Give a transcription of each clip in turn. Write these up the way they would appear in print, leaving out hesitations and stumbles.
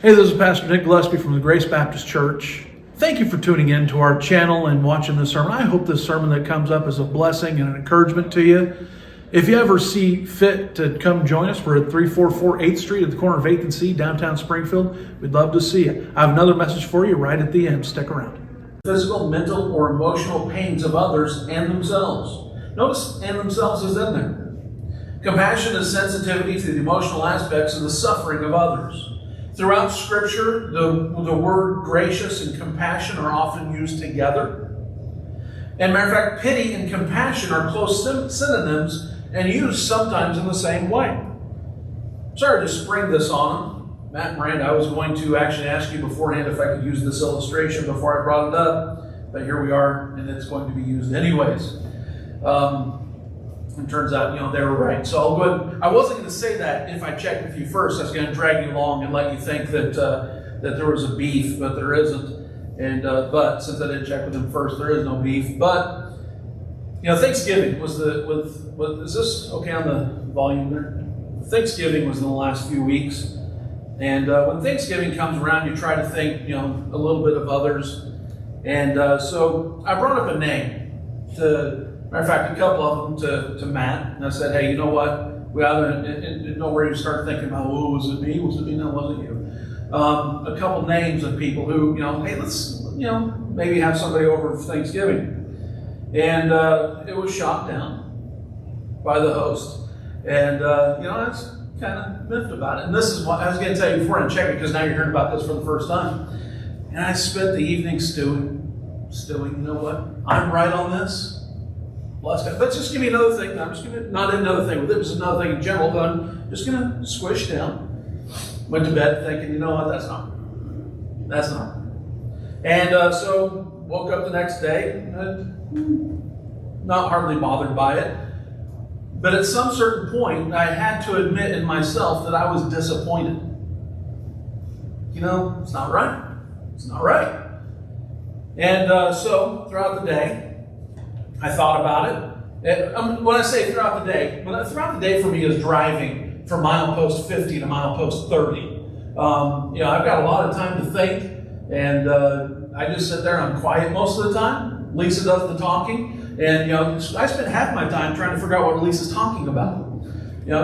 Hey, this is Pastor Nick Gillespie from the Grace Baptist Church. Thank you for tuning in to our channel and watching this sermon. I hope this sermon that comes up is a blessing and an encouragement to you. If you ever see fit to come join us, we're at 344 8th Street at the corner of 8th and C, downtown Springfield. We'd love to see you. I have another message for you right at the end. Stick around. Physical, mental, or emotional pains of others and themselves. Notice "and themselves" is in there. Compassion is sensitivity to the emotional aspects of the suffering of others. Throughout Scripture, the word gracious and compassion are often used together. And matter of fact, pity and compassion are close synonyms and used sometimes in the same way. Sorry to spring this on them. Matt and Miranda, I was going to actually ask you beforehand if I could use this illustration before I brought it up, but here we are, and it's going to be used anyways. And turns out, they were right. So I'll go ahead. I wasn't going to say that if I checked with you first. I was going to drag you along and let you think that there was a beef, but there isn't. And but since I didn't check with him first, there is no beef. But Thanksgiving was is this okay on the volume there? Thanksgiving was in the last few weeks, and when Thanksgiving comes around, you try to think a little bit of others, and so I brought up a name to. Matter of fact, a couple of them to Matt, and I said, "Hey, you know what? We ought to know where you start thinking about. Oh, was it me? Was it me? No, it wasn't you." A couple names of people who, hey, let's, maybe have somebody over for Thanksgiving, and it was shot down by the host, and I was kind of miffed about it. And this is what I was going to tell you before I check it, because now you're hearing about this for the first time. And I spent the evening stewing. You know what? I'm right on this. Bless God. But just give me another thing. I'm just going to, not another thing with it, just another thing in general, but I'm just going to squish down. Went to bed thinking, you know what, that's not. And so woke up the next day, not hardly bothered by it. But at some certain point, I had to admit in myself that I was disappointed. It's not right. It's not right. And so throughout the day, I thought about it. When I say throughout the day, throughout the day for me is driving from milepost 50 to milepost 30. I've got a lot of time to think, and I just sit there and I'm quiet most of the time. Lisa does the talking, and I spend half my time trying to figure out what Lisa's talking about.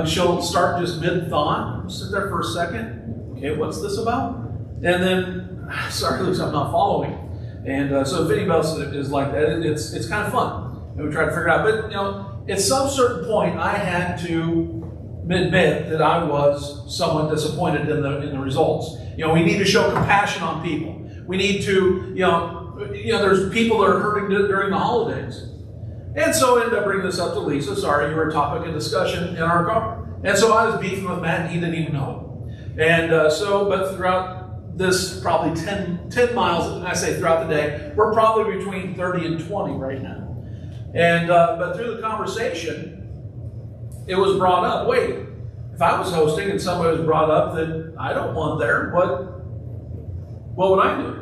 She'll start just mid-thought, sit there for a second. Okay, what's this about? And then, sorry, Lisa, I'm not following. And so if anybody else is like that, it's kind of fun. And we try to figure it out. But, at some certain point, I had to admit that I was somewhat disappointed in the results. We need to show compassion on people. We need to, there's people that are hurting during the holidays. And so I ended up bringing this up to Lisa. Sorry, you were a topic of discussion in our car. And so I was beefing with Matt, and he didn't even know it. And but throughout this probably 10 miles, and I say throughout the day, we're probably between 30 and 20 right now. And but through the conversation, it was brought up, wait, if I was hosting and somebody was brought up that I don't want there, what would I do?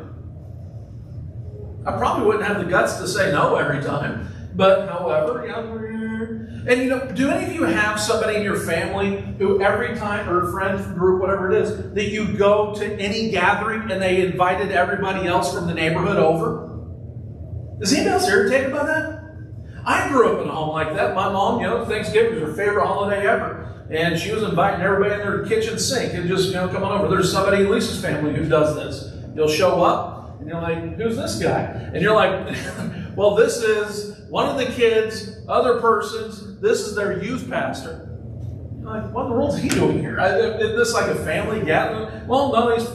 I probably wouldn't have the guts to say no every time. But however, and do any of you have somebody in your family who every time, or a friend group, whatever it is, that you go to any gathering and they invited everybody else from the neighborhood over? Is anybody else irritated by that? I grew up in a home like that. My mom, Thanksgiving was her favorite holiday ever. And she was inviting everybody in their kitchen sink and just, come on over. There's somebody in Lisa's family who does this. You'll show up and you're like, who's this guy? And you're like, well, this is one of the kids, other persons, this is their youth pastor. You're like, what in the world is he doing here? Is this like a family gathering? Well, no, he's,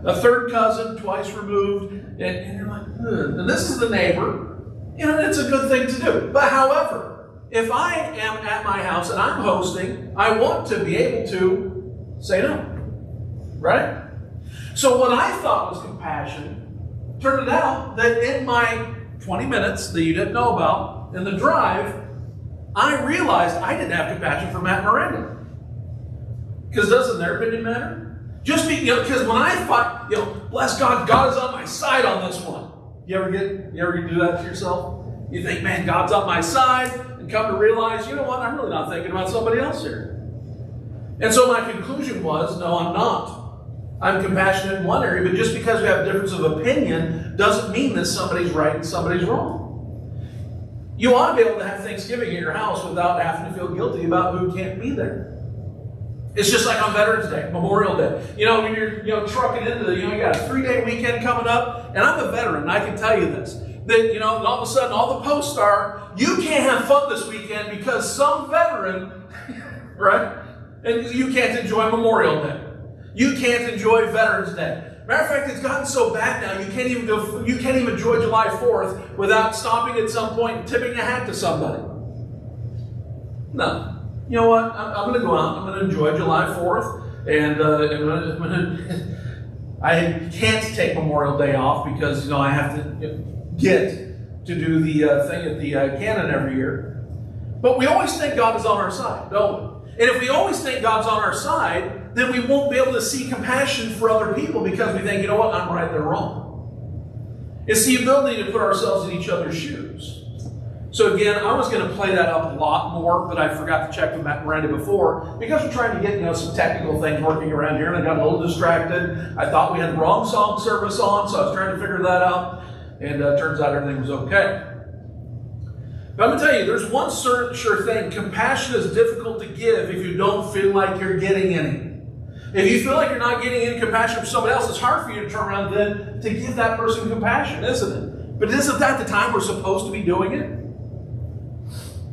a third cousin, twice removed. And you're like, ugh. And this is the neighbor. It's a good thing to do. But however, if I am at my house and I'm hosting, I want to be able to say no. Right? So what I thought was compassion, turned out that in my 20 minutes that you didn't know about in the drive, I realized I didn't have compassion for Matt and Miranda. Because doesn't their opinion matter? Just because when I thought, bless God, God is on my side on this one. You ever do that to yourself? You think, man, God's on my side, and come to realize, you know what, I'm really not thinking about somebody else here. And so my conclusion was, no, I'm not. I'm compassionate in one area, but just because we have a difference of opinion doesn't mean that somebody's right and somebody's wrong. You ought to be able to have Thanksgiving at your house without having to feel guilty about who can't be there. It's just like on Veterans Day, Memorial Day. When you're trucking into you got a 3-day weekend coming up, and I'm a veteran, and I can tell you this, that, all of a sudden all the posts are, you can't have fun this weekend because some veteran, right? And you can't enjoy Memorial Day. You can't enjoy Veterans Day. Matter of fact, it's gotten so bad now, you can't even enjoy July 4th without stopping at some point and tipping a hat to somebody. No. You know what? I'm going to go out. I'm going to enjoy July 4th. And I can't take Memorial Day off because, I have to get to do the thing at the Cannon every year. But we always think God is on our side, don't we? And if we always think God's on our side, then we won't be able to see compassion for other people because we think, you know what? I'm right, they're wrong. It's the ability to put ourselves in each other's shoes. So again, I was going to play that up a lot more, but I forgot to check with Matt Miranda before because we're trying to get some technical things working around here, and I got a little distracted. I thought we had the wrong song service on, so I was trying to figure that out, and turns out everything was okay. But I'm going to tell you, there's one sure thing: compassion is difficult to give if you don't feel like you're getting any. If you feel like you're not getting any compassion from somebody else, it's hard for you to turn around then to give that person compassion, isn't it? But isn't that the time we're supposed to be doing it?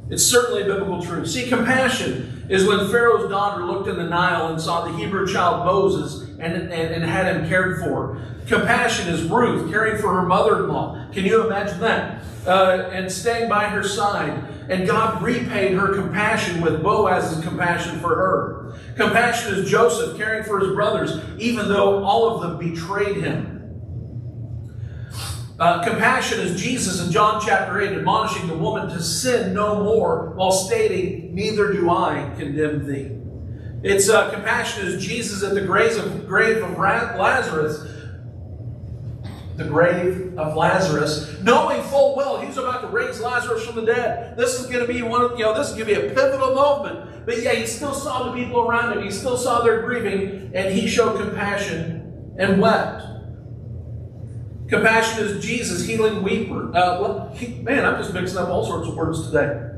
It's certainly a biblical truth. See, compassion is when Pharaoh's daughter looked in the Nile and saw the Hebrew child Moses and had him cared for. Compassion is Ruth caring for her mother-in-law. Can you imagine that? And staying by her side. And God repaid her compassion with Boaz's compassion for her. Compassion is Joseph caring for his brothers, even though all of them betrayed him. Compassion is Jesus in John chapter 8 admonishing the woman to sin no more while stating, neither do I condemn thee. It's compassion is Jesus at the grave of Lazarus. The grave of Lazarus, knowing full well he's about to raise Lazarus from the dead. This is going to be this is going to be a pivotal moment. But yeah, he still saw the people around him. He still saw their grieving, and he showed compassion and wept. Compassion is Jesus healing weeper. Man, I'm just mixing up all sorts of words today.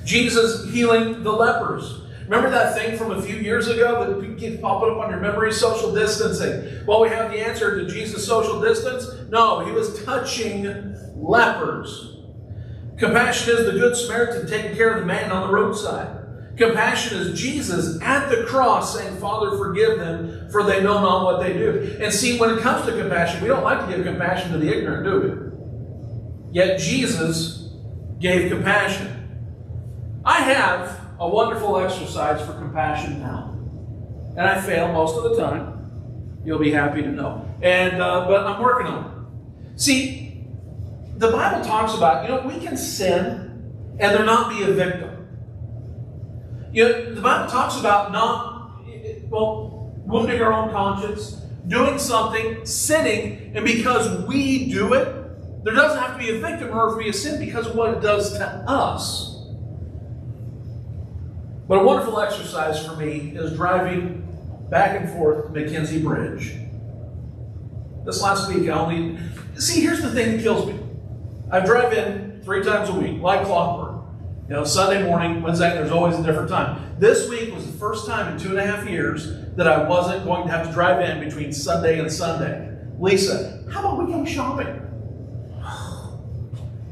Jesus healing the lepers. Remember that thing from a few years ago that keeps popping up on your memory? Social distancing. Well, we have the answer to Jesus' social distance. No, he was touching lepers. Compassion is the Good Samaritan taking care of the man on the roadside. Compassion is Jesus at the cross saying, Father, forgive them, for they know not what they do. And see, when it comes to compassion, we don't like to give compassion to the ignorant, do we? Yet Jesus gave compassion. I have a wonderful exercise for compassion now. And I fail most of the time. You'll be happy to know. But I'm working on it. See, the Bible talks about, we can sin and there not be a victim. The Bible talks about wounding our own conscience, doing something, sinning, and because we do it, there doesn't have to be a victim or be a sin because of what it does to us. But a wonderful exercise for me is driving back and forth to Mackenzie Bridge. This last week, here's the thing that kills me. I drive in 3 times a week, like clockwork. Sunday morning, Wednesday, there's always a different time. This week was the first time in 2.5 years that I wasn't going to have to drive in between Sunday and Sunday. Lisa, how about we go shopping?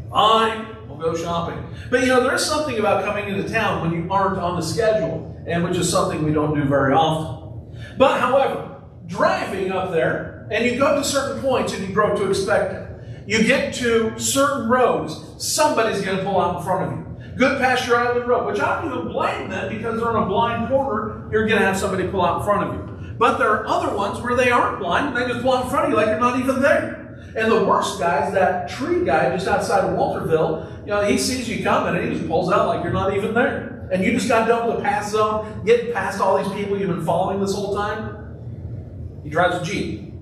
Fine, we'll go shopping. But there is something about coming into town when you aren't on the schedule, and which is something we don't do very often. But however, driving up there, and you go to certain points and you grow to expect it. You get to certain roads, somebody's going to pull out in front of you. Good Pasture Island Road, which I don't even blame them because they're on a blind corner, you're going to have somebody pull out in front of you. But there are other ones where they aren't blind and they just pull out in front of you like you're not even there. And the worst guy is that tree guy just outside of Walterville. He sees you coming and he just pulls out like you're not even there. And you just got done with the pass zone, getting past all these people you've been following this whole time. He drives a Jeep.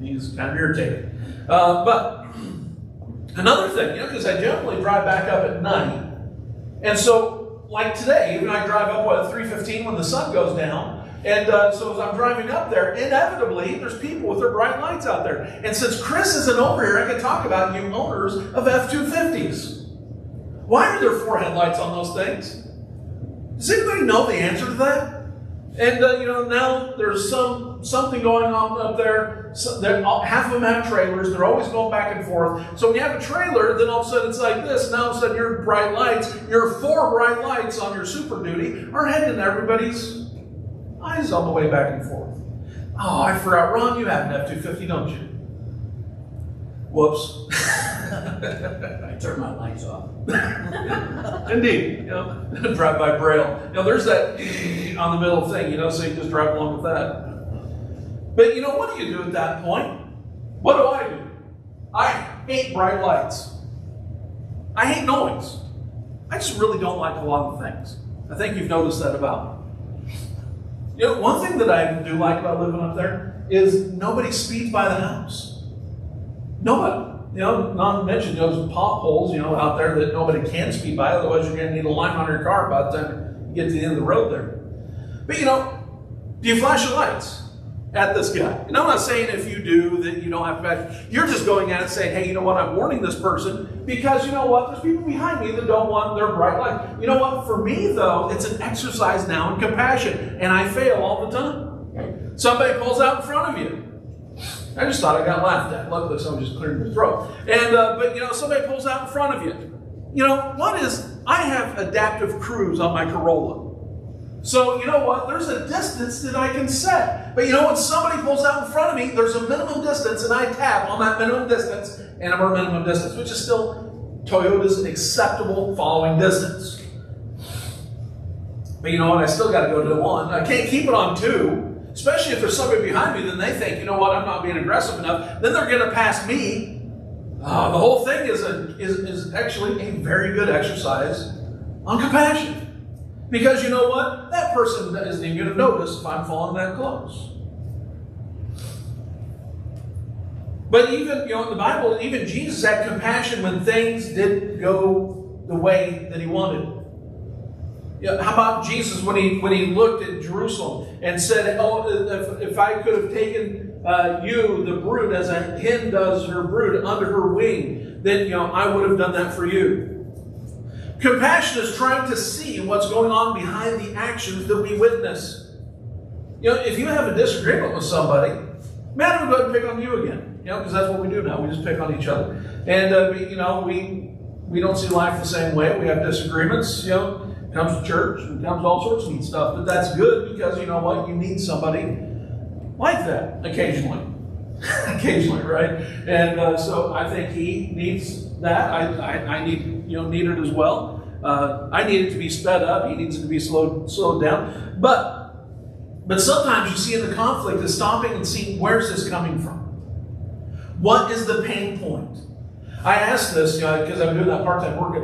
He's kind of irritated. But another thing, because I generally drive back up at night. And so, like today, even I drive up at 3:15 when the sun goes down. And so as I'm driving up there, inevitably, there's people with their bright lights out there. And since Chris isn't over here, I can talk about you owners of F-250s. Why are there 4 headlights on those things? Does anybody know the answer to that? And, now there's something going on up there. Half of them have trailers. They're always going back and forth. So when you have a trailer, then all of a sudden it's like this. And all of a sudden your bright lights, your 4 bright lights on your Super Duty are heading everybody's eyes on the way back and forth. Oh, I forgot. Ron, you have an F-250, don't you? Whoops. I turned my lights off. Indeed. Drive by braille. There's that on the middle thing, so you just drive along with that. But what do you do at that point? What do? I hate bright lights. I hate noise. I just really don't like a lot of things. I think you've noticed that about me. One thing that I do like about living up there is nobody speeds by the house. Nobody. Not to mention those potholes, out there that nobody can speed by, otherwise you're going to need a line on your car by the time you get to the end of the road there. But do you flash your lights at this guy? And I'm not saying if you do that you don't have to flash. You're just going at it saying, hey, you know what, I'm warning this person because you know what, there's people behind me that don't want their bright light. You know what, for me though, it's an exercise now in compassion, and I fail all the time. Somebody pulls out in front of you. I just thought I got laughed at. Luckily, someone just cleared their throat. And but somebody pulls out in front of you. I have adaptive cruise on my Corolla. So you know what? There's a distance that I can set. But when somebody pulls out in front of me, there's a minimum distance, and I tap on that minimum distance, and I'm our minimum distance, which is still Toyota's acceptable following distance. But I still got to go to 1. I can't keep it on 2. Especially if there's somebody behind me, then they think, I'm not being aggressive enough. Then they're going to pass me. The whole thing is actually a very good exercise on compassion. Because you know what? That person isn't even going to notice if I'm falling that close. But even, in the Bible, even Jesus had compassion when things didn't go the way that he wanted. How about Jesus when he looked at Jerusalem and said, if I could have taken you, the brood, as a hen does her brood under her wing, then I would have done that for you. Compassion is trying to see what's going on behind the actions that we witness. If you have a disagreement with somebody, man, I'm going to go ahead and pick on you again. Because that's what we do now. We just pick on each other. And we don't see life the same way. We have disagreements. Comes to church and comes all sorts of neat stuff, but that's good because you know what? You need somebody like that occasionally. Occasionally, right? And so I think he needs that. I need it as well. I need it to be sped up. He needs it to be slowed down. But sometimes you see in the conflict is stopping and seeing where's this coming from. What is the pain point? I asked this, because I'm doing that part-time work at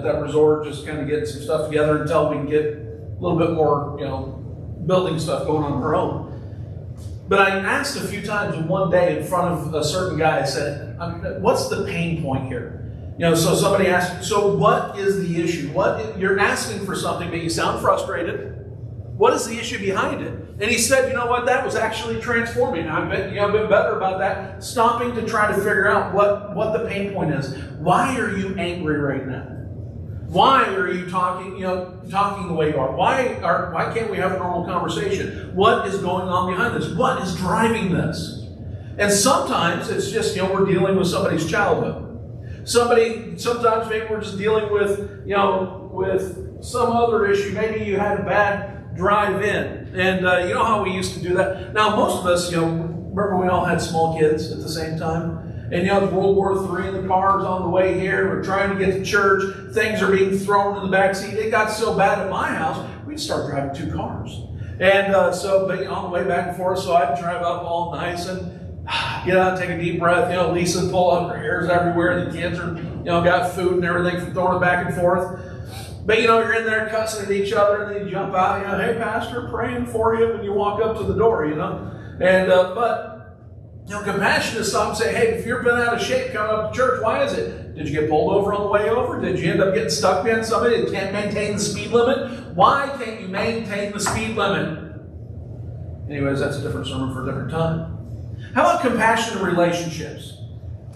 that resort, just kind of getting some stuff together until we can get a little bit more, building stuff going on our own. But I asked a few times in one day in front of a certain guy, I said, what's the pain point here? So somebody asked, so what is the issue? You're asking for something, but you sound frustrated. What is the issue behind it? And he said, that was actually transforming. I've been better about that, stopping to try to figure out what the pain point is. Why are you angry right now? Why are you talking the way you are? Why can't we have a normal conversation? What is going on behind this? What is driving this? And sometimes it's just, we're dealing with somebody's childhood. Sometimes maybe we're just dealing with, with some other issue. Maybe you had a bad drive in. And you know how we used to do that? Now, most of us, remember we all had small kids at the same time? And World War III in the cars on the way here. We're trying to get to church. Things are being thrown in the back seat. It got so bad at my house, we'd start driving 2 cars. And but on the way back and forth, so I'd drive up all nice and get out and take a deep breath. Lisa pull up, her hair's everywhere. The kids are, got food and everything from throwing it back and forth. But you're in there cussing at each other, and then you jump out, hey, Pastor, praying for you when you walk up to the door, And, compassion is something to say, hey, if you've been out of shape coming up to church, why is it? Did you get pulled over on the way over? Did you end up getting stuck behind somebody that can't maintain the speed limit? Why can't you maintain the speed limit? Anyways, that's a different sermon for a different time. How about compassionate relationships?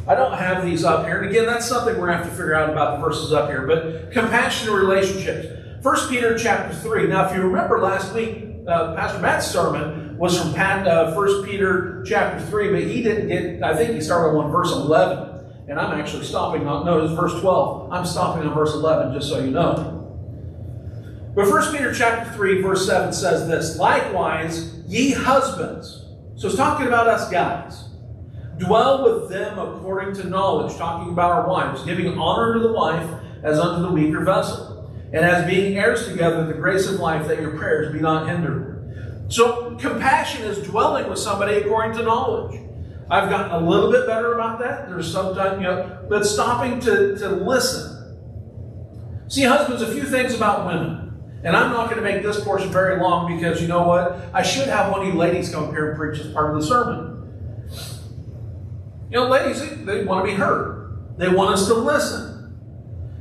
I don't have these up here. And again, that's something we're going to have to figure out about the verses up here. But compassionate relationships. 1 Peter chapter 3. Now, if you remember last week, Pastor Matt's sermon was from 1 Peter chapter 3, but he didn't get, I think he started on verse 11. And I'm actually stopping on, no, it's verse 12. I'm stopping on verse 11, just so you know. But 1 Peter chapter 3, verse 7 says this, likewise, ye husbands. So it's talking about us guys. Dwell with them according to knowledge, talking about our wives, giving honor to the wife as unto the weaker vessel, and as being heirs together the grace of life, that your prayers be not hindered. So compassion is dwelling with somebody according to knowledge. I've gotten a little bit better about that. There's sometimes, but stopping to listen. See, husbands, a few things about women. And I'm not going to make this portion very long because you know what? I should have one of you ladies come up here and preach as part of the sermon. Ladies, they want to be heard. They want us to listen.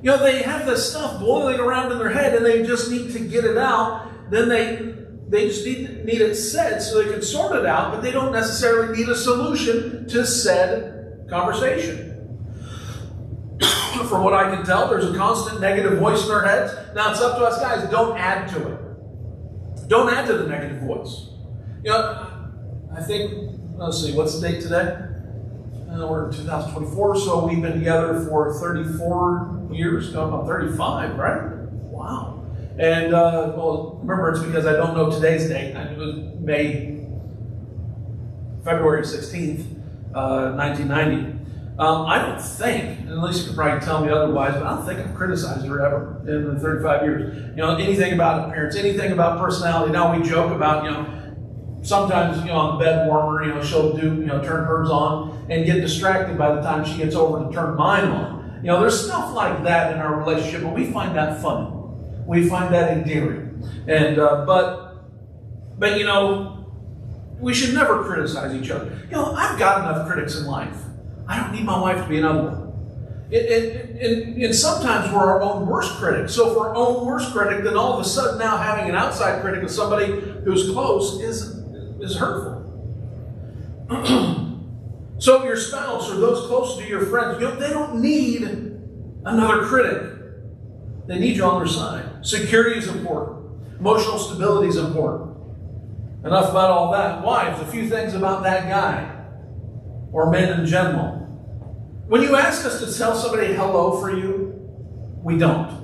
They have this stuff boiling around in their head and they just need to get it out. Then they just need it said so they can sort it out, but they don't necessarily need a solution to said conversation. From what I can tell, there's a constant negative voice in their heads. Now it's up to us guys, don't add to it. Don't add to the negative voice. I think, let's see, what's the date today? We're in 2024, so we've been together for 34 years, going on 35, right? Wow. And, remember, it's because I don't know today's date. It was February 16th, 1990. I don't think, and Lisa could probably tell me otherwise, but I don't think I've criticized her ever in the 35 years. Anything about appearance, anything about personality. Now we joke about, sometimes, on the bed warmer, she'll turn hers on and get distracted by the time she gets over to turn mine on. There's stuff like that in our relationship, but we find that funny. We find that endearing. And, but we should never criticize each other. I've got enough critics in life. I don't need my wife to be another one. And sometimes we're our own worst critic. So if we're our own worst critic, then all of a sudden now having an outside critic of somebody who's close is hurtful. So your spouse or those close to your friends, they don't need another critic. They need you on their side. Security is important. Emotional stability is important. Enough about all that. Wives, a few things about that guy. Or men in general. When you ask us to tell somebody hello for you, we don't.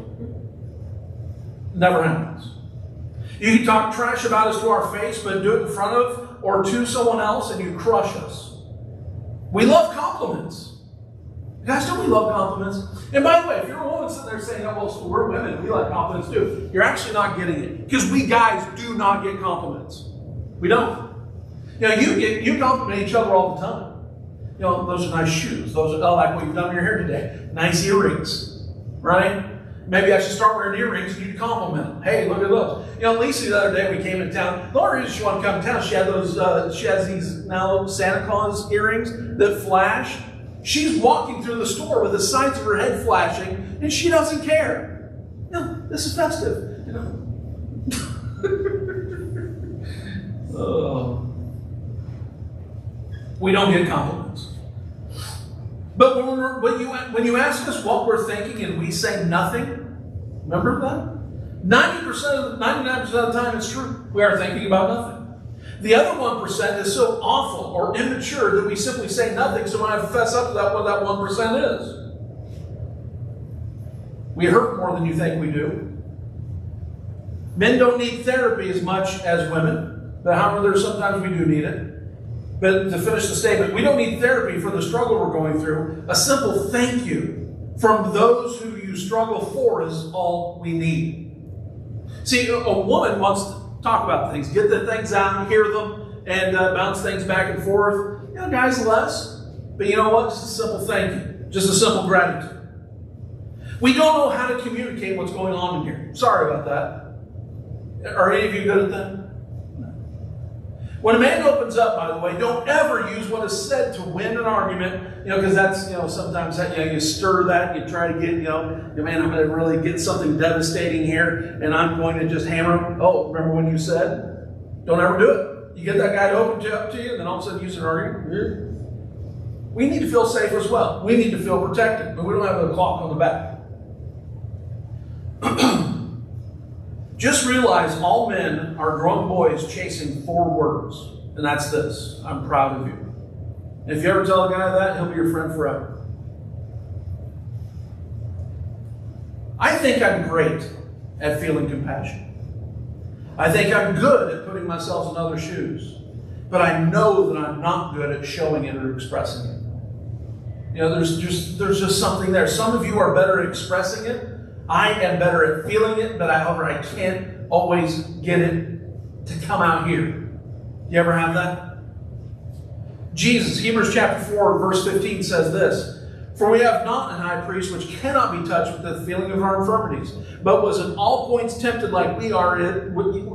Never happens. You can talk trash about us to our face, but do it in front of or to someone else and you crush us. We love compliments. Guys, don't we love compliments? And by the way, if you're a woman sitting there saying, oh, well, so we're women, we like compliments too, you're actually not getting it. Because we guys do not get compliments. We don't. You compliment each other all the time. Those are nice shoes. Those are like what you've done in your hair today. Nice earrings, right? Maybe I should start wearing earrings and you compliment them. Hey, look at those. Lisa the other day we came in town. The only reason she wanted to come to town, she had those. She has these now Santa Claus earrings that flash. She's walking through the store with the sides of her head flashing, and she doesn't care. This is festive. We don't get compliments. But when you ask us what we're thinking and we say nothing, remember that? 99% of the time it's true. We are thinking about nothing. The other 1% is so awful or immature that we simply say nothing, so when I fess up to that, what that 1% is. We hurt more than you think we do. Men don't need therapy as much as women, but however, sometimes we do need it. But to finish the statement, we don't need therapy for the struggle we're going through. A simple thank you from those who you struggle for is all we need. See, a woman wants to talk about things, get the things out, hear them, and bounce things back and forth. Guys less. But you know what? Just a simple thank you. Just a simple gratitude. We don't know how to communicate what's going on in here. Sorry about that. Are any of you good at that? When a man opens up, by the way, don't ever use what is said to win an argument, because that's, sometimes you stir that, you try to get, man, I'm going to really get something devastating here, and I'm going to just hammer him. Oh, remember when you said? Don't ever do it. You get that guy to open up to you, and then all of a sudden you start arguing. We need to feel safe as well. We need to feel protected, but we don't have a clock on the back. Just realize all men are grown boys chasing 4 words, and that's this: I'm proud of you. And if you ever tell a guy that, he'll be your friend forever. I think I'm great at feeling compassion. I think I'm good at putting myself in other shoes. But I know that I'm not good at showing it or expressing it. You know, there's just something there. Some of you are better at expressing it. I am better at feeling it, but however, I can't always get it to come out here. You ever have that? Jesus, Hebrews chapter 4, verse 15 says this: "For we have not an high priest which cannot be touched with the feeling of our infirmities, but was in all points tempted like we are,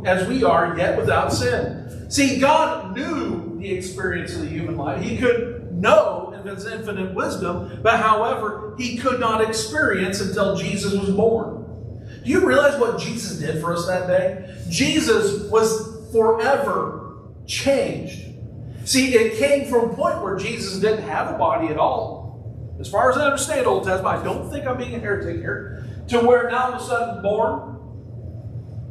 as we are, yet without sin." See, God knew the experience of the human life. He could know in His infinite wisdom, but however, He could not experience until Jesus was born. Do you realize what Jesus did for us that day? Jesus was forever changed. See, it came from a point where Jesus didn't have a body at all. As far as I understand Old Testament, I don't think I'm being a heretic here, to where now all of a sudden born,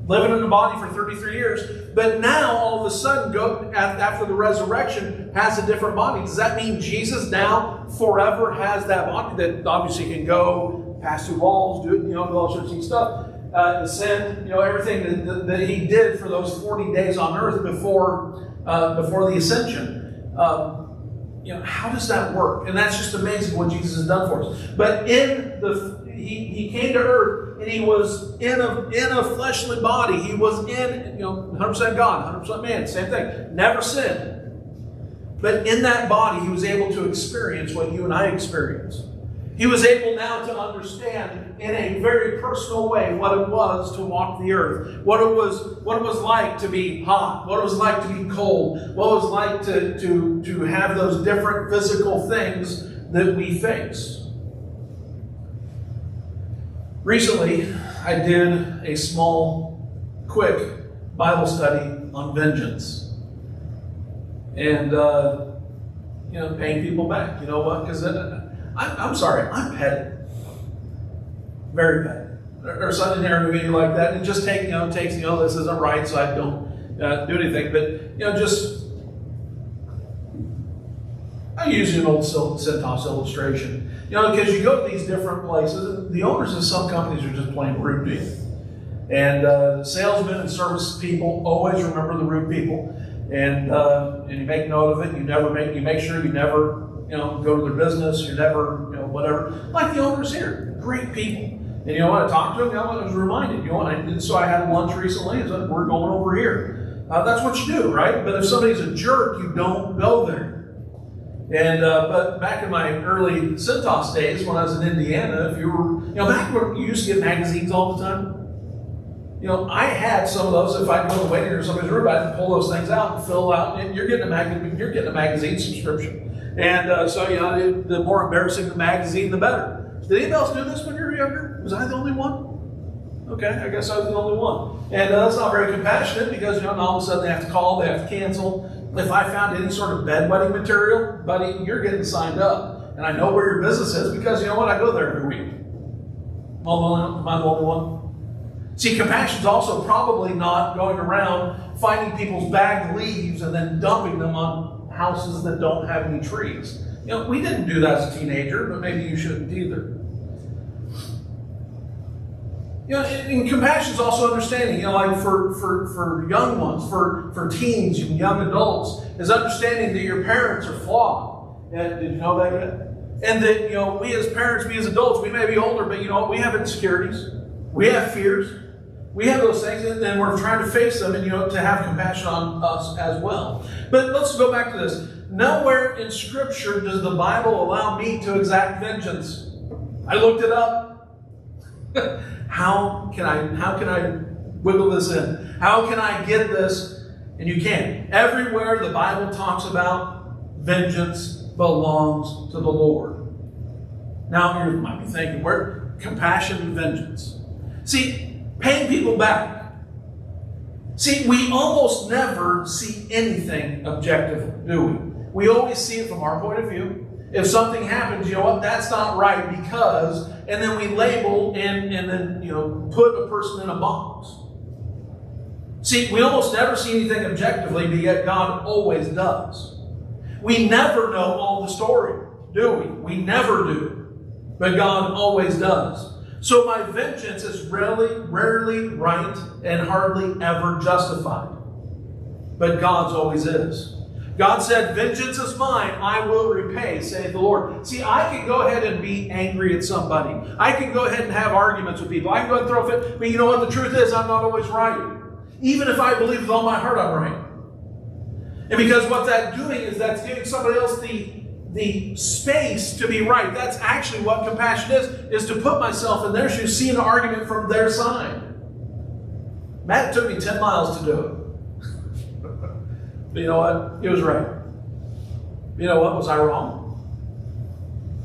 living in the body for 33 years, but now all of a sudden, after the resurrection, has a different body. Does that mean Jesus now forever has that body that obviously can go, pass through walls, do all sorts of stuff, ascend, everything that He did for those 40 days on earth before the ascension? How does that work? And that's just amazing what Jesus has done for us. But He came to earth, and He was in a fleshly body. He was in 100% God, 100% man, same thing. Never sinned. But in that body, He was able to experience what you and I experience. He was able now to understand in a very personal way what it was to walk the earth, what it was like to be hot, what it was like to be cold, what it was like to have those different physical things that we face. Recently, I did a small, quick Bible study on vengeance. And, paying people back. You know what? Because I'm sorry, I'm petty. Very petty. Or something there maybe like that. And it just takes, this isn't right, so I don't do anything. But, I use an old Centos illustration. Because you go to these different places, the owners of some companies are just plain rude to you. And salesmen and service people always remember the rude people. And you make note of it. You make sure you never go to their business. You never, whatever. Like the owners here, great people. And I talked to them. I was reminded. So I had lunch recently. And said, we're going over here. That's what you do, right? But if somebody's a jerk, you don't go there. And but back in my early Centos days, when I was in Indiana, if you were, back when you used to get magazines all the time. I had some of those. If I'd go to the waiting room or somebody's room, I'd pull those things out and fill out. And you're getting a magazine subscription. And so the more embarrassing the magazine, the better. Did anybody else do this when you were younger? Was I the only one? Okay, I guess I was the only one. And that's not very compassionate because all of a sudden they have to call, they have to cancel. If I found any sort of bedwetting material, buddy, you're getting signed up. And I know where your business is because I go there every week. Am I the only one? See, compassion's also probably not going around finding people's bagged leaves and then dumping them on houses that don't have any trees. We didn't do that as a teenager, but maybe you shouldn't either. And compassion is also understanding, like for young ones, for teens and young adults, is understanding that your parents are flawed. Did you know that yet? And that, we as parents, we as adults, we may be older, but we have insecurities. We have fears. We have those things, and we're trying to face them and, to have compassion on us as well. But let's go back to this. Nowhere in Scripture does the Bible allow me to exact vengeance. I looked it up. How can I wiggle this in? How can I get this? And you can't. Everywhere the Bible talks about vengeance belongs to the Lord. Now you might be thinking, where compassion and vengeance? See, paying people back. See, we almost never see anything objectively, do we? We always see it from our point of view. If something happens, you know what, that's not right because, and then we label and then, put a person in a box. See, we almost never see anything objectively, but yet God always does. We never know all the story, do we? We never do. But God always does. So my vengeance is rarely right and hardly ever justified. But God's always is. God said, vengeance is mine, I will repay, saith the Lord. See, I can go ahead and be angry at somebody. I can go ahead and have arguments with people. I can go ahead and throw a fit. But you know what? The truth is, I'm not always right. Even if I believe with all my heart I'm right. And because what that's doing is that's giving somebody else the space to be right. That's actually what compassion is to put myself in their shoes, see an argument from their side. Matt, it took me 10 miles to do it. But you know what? He was right. You know what? Was I wrong?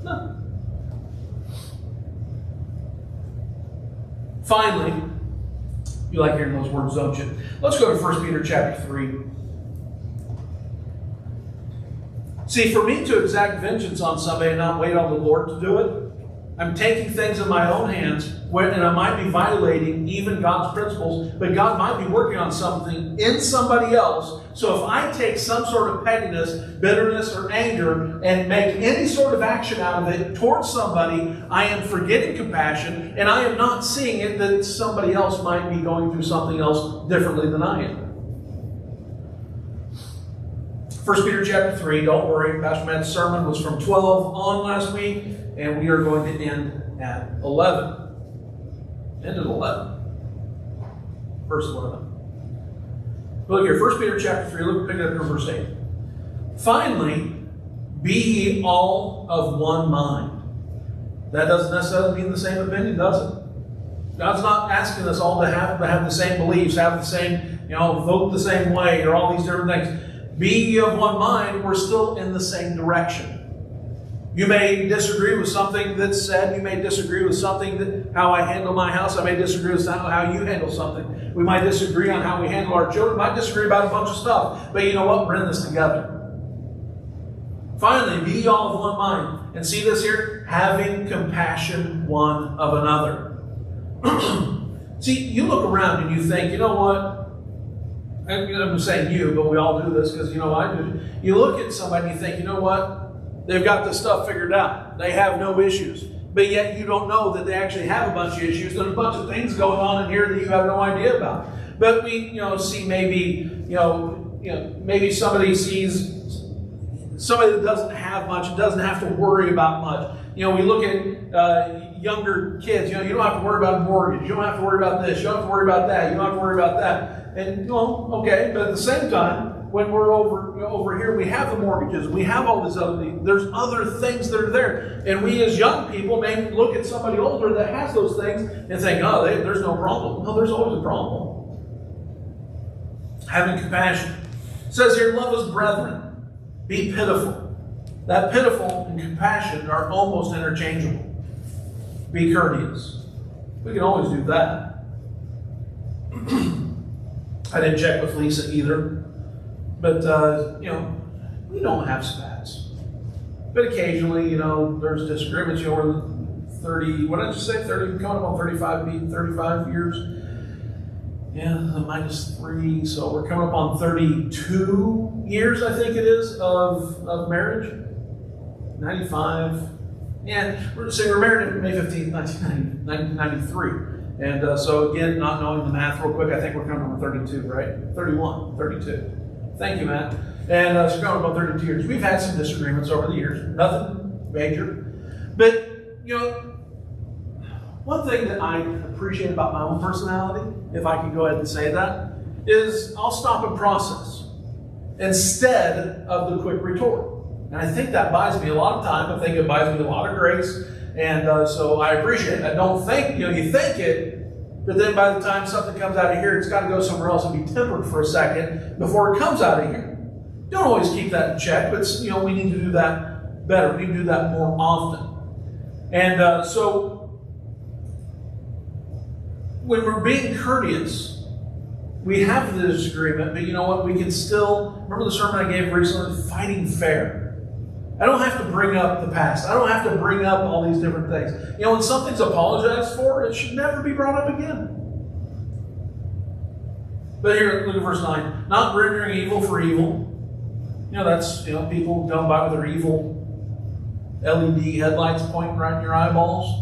No. Finally, you like hearing those words, don't you? Let's go to 1 Peter chapter 3. See, for me to exact vengeance on somebody and not wait on the Lord to do it, I'm taking things in my own hands, and I might be violating even God's principles, but God might be working on something in somebody else. So if I take some sort of pettiness, bitterness, or anger and make any sort of action out of it towards somebody, I am forgetting compassion, and I am not seeing it that somebody else might be going through something else differently than I am. 1 Peter chapter 3, don't worry, Pastor Matt's sermon was from 12 on last week, and we are going to end at 11. End at 11. Verse 11. Look here, 1 Peter chapter 3, look, pick it up here, verse 8. Finally, be ye all of one mind. That doesn't necessarily mean the same opinion, does it? God's not asking us all to have the same beliefs, have the same, vote the same way, or all these different things. Be ye of one mind, we're still in the same direction. You may disagree with something that's said. You may disagree with something how I handle my house. I may disagree with how you handle something. We might disagree on how we handle our children. We might disagree about a bunch of stuff. But you know what? We're in this together. Finally, be ye all of one mind. And see this here? Having compassion one of another. See, you look around and you think, you know what? I'm saying you, but we all do this because I do. You look at somebody and you think, you know what? They've got this stuff figured out. They have no issues. But yet you don't know that they actually have a bunch of issues. There's a bunch of things going on in here that you have no idea about. But we, see maybe, maybe somebody sees somebody that doesn't have much, doesn't have to worry about much. We look at younger kids. You don't have to worry about a mortgage. You don't have to worry about this. You don't have to worry about that. You don't have to worry about that. And okay, but at the same time, when we're over here, we have the mortgages, we have all this other things. There's other things that are there, and we as young people may look at somebody older that has those things and think, oh, there's no problem. No, there's always a problem. Having compassion. It says here, love as brethren, be pitiful. That pitiful and compassion are almost interchangeable. Be courteous. We can always do that. I didn't check with Lisa either. But, we don't have spats. But occasionally, there's disagreements. We're 30, what did I just say? 30, coming up on 35 years. Yeah, -3. So we're coming up on 32 years, I think it is, of marriage. 95. And we're married on May 15th, 1993. And so again, not knowing the math real quick, I think we're coming on 32, right? 31, 32. Thank you, Matt. And so coming about 32 years. We've had some disagreements over the years. Nothing major. But, one thing that I appreciate about my own personality, if I can go ahead and say that, is I'll stop and process instead of the quick retort. And I think that buys me a lot of time. I think it buys me a lot of grace. And so I appreciate it. I don't think, you think it, but then by the time something comes out of here, it's got to go somewhere else and be tempered for a second before it comes out of here. Don't always keep that in check, but we need to do that better. We need to do that more often. And so when we're being courteous, We have the disagreement, but you know what? We can still, remember the sermon I gave recently, fighting fair. I don't have to bring up the past. I don't have to bring up all these different things. You know, when something's apologized for, it should never be brought up again. But here, look at verse 9. Not rendering evil for evil. You know, that's, people going by with their evil LED headlights pointing right in your eyeballs.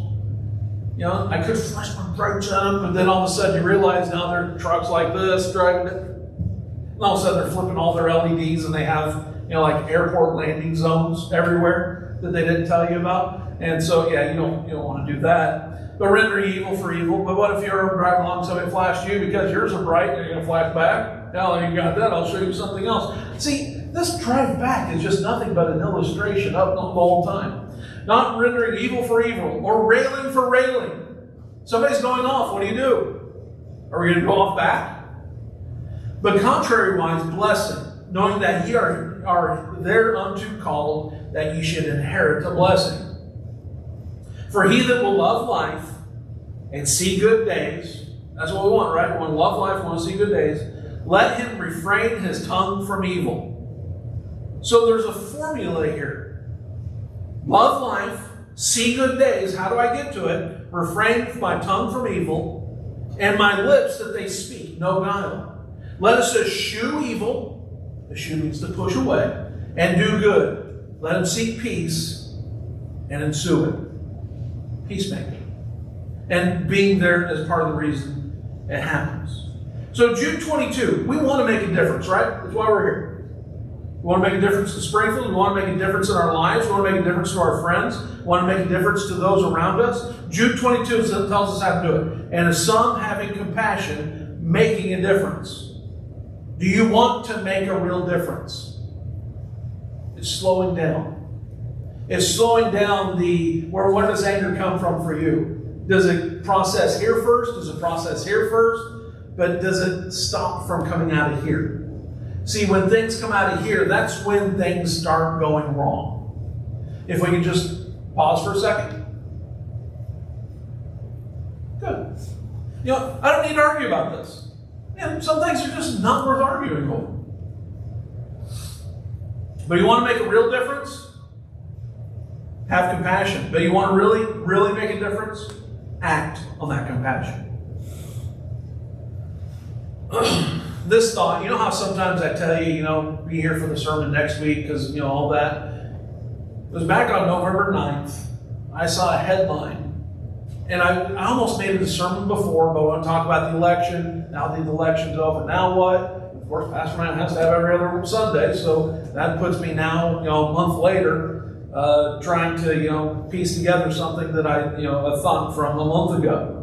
I could flash my brights at them, but then all of a sudden you realize now their trucks like this, driving it. And all of a sudden they're flipping all their LEDs and they have, like airport landing zones everywhere that they didn't tell you about. And so, you don't want to do that. But rendering evil for evil. But what if you're driving along, somebody flashed you because yours are bright, and you're going to flash back? Now you got that, I'll show you something else. See, this drive back is just nothing but an illustration of the whole time. Not rendering evil for evil or railing for railing. Somebody's going off, what do? Are we going to go off back? But contrariwise, blessing, knowing that ye are thereunto called, that ye should inherit a blessing. For he that will love life and see good days, that's what we want, right? We want to love life, we want to see good days. Let him refrain his tongue from evil. So there's a formula here. Love life, see good days. How do I get to it? Refrain my tongue from evil, and my lips that they speak no guile. Let us eschew evil. Eschew means to push away, and do good. Let him seek peace and ensue it. Peacemaking. And being there is part of the reason it happens. So Jude 22, we want to make a difference, right? That's why we're here. We want to make a difference in Springfield. We want to make a difference in our lives. We want to make a difference to our friends. We want to make a difference to those around us. Jude 22 tells us how to do it. And as some having compassion, making a difference. Do you want to make a real difference? It's slowing down. It's slowing down where does anger come from for you? Does it process here first? Does it process here first? But does it stop from coming out of here? See, when things come out of here, that's when things start going wrong. If we can just pause for a second. Good. I don't need to argue about this. Some things are just not worth arguing over. But you want to make a real difference? Have compassion. But you want to really, really make a difference? Act on that compassion. This thought, how sometimes I tell you, be here for the sermon next week because, all that. It was back on November 9th. I saw a headline. And I almost made it a sermon before, but I want to talk about the election. Now the election's over. Now what? Of course, Pastor Ryan has to have every other Sunday, so that puts me now, a month later, trying to, piece together something that a thought from a month ago.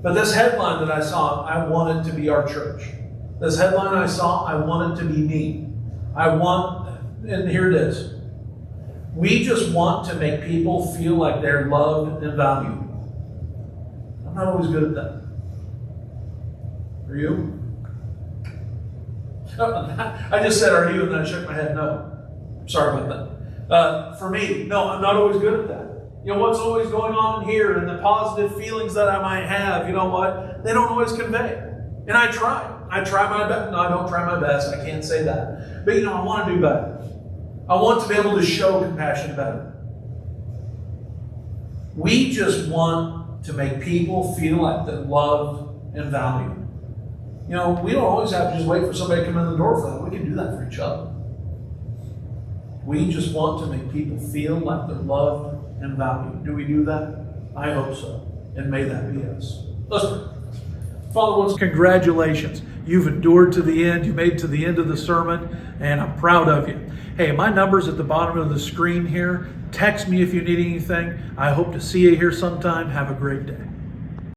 But this headline that I saw, I want it to be our church. This headline I saw, I want it to be me. And here it is. We just want to make people feel like they're loved and valued. I'm not always good at that. Are you? I just said, are you? And then I shook my head, no. Sorry about that. For me, no, I'm not always good at that. What's always going on in here and the positive feelings that I might have, you know what? They don't always convey. And I try. I try my best. No, I don't try my best. I can't say that. But, I want to do better. I want to be able to show compassion better. We just want to make people feel like they're loved and valued. We don't always have to just wait for somebody to come in the door for that. We can do that for each other. We just want to make people feel like they're loved and valued. Do we do that? I hope so. And may that be us. Let's pray. Father, congratulations. You've endured to the end. You made it to the end of the sermon, and I'm proud of you. Hey, my number's at the bottom of the screen here. Text me if you need anything. I hope to see you here sometime. Have a great day.